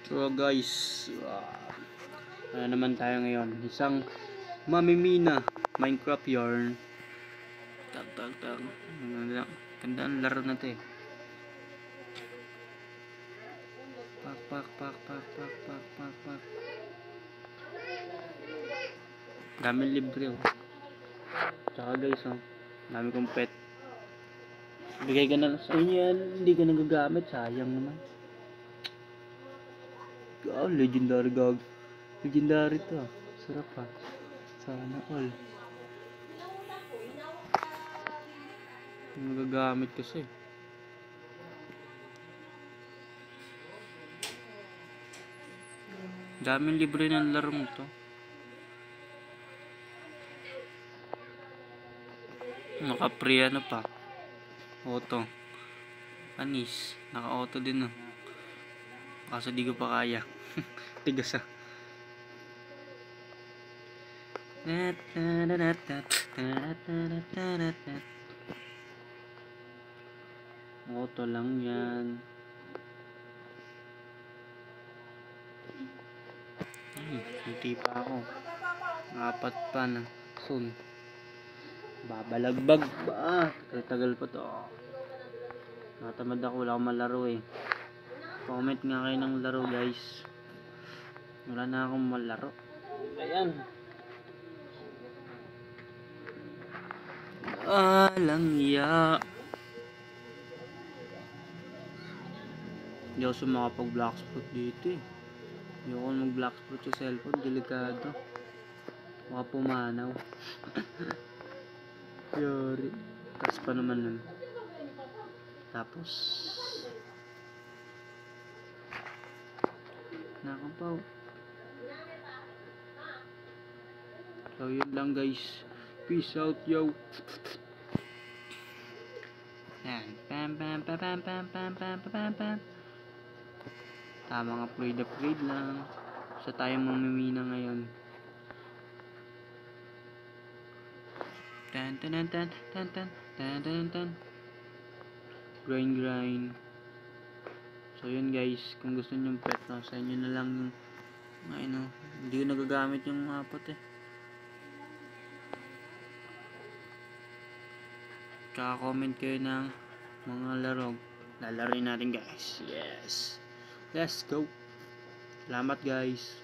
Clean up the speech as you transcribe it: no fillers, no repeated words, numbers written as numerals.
So guys, ano naman tayo ngayon? Isang mamimina Minecraft yarn. Tag. Ganda ang laro na to eh. Pak. Daming libre oh. Tsaka guys oh, dami kong pet. Bigay ka na sa inyo yan, hindi ka nagagamit, sayang naman. Legendary gag. Legendary to ah. Sarap ah. Sana all. Nagagamit kasi. Daming libre ng larong to. Naka-free ano pa. Auto. Panis. Naka-auto din oh. Kaso di ko pa kaya. Tigas ah. Auto lang yan. Hindi pa ako. Apat pa na. Soon. Babalagbag ba? Tagal pa to. Natamad ako. Wala akong malaro eh. Comment nga kayo ng laro guys. Wala na akong malaro. Ayan. Langya. Hindi ako sumakapag blacksprout dito eh. Hindi ako mag blacksprout sa cellphone. Delikado. Baka pumanaw. Yari. Taas pa naman nun. Tapos nakapaw. So yun lang guys. Peace out yo. Yan. Pam. Tamang upgrade lang. Sa tayo mamimina ngayon. Tan. Grind. So yun guys, kung gusto niyo pet no, sa inyo na lang yung ano, hindi ko nagagamit yung apat eh. Kaka-comment kayo ng mga laro. Lalaroin natin guys. Yes. Let's go. Salamat guys.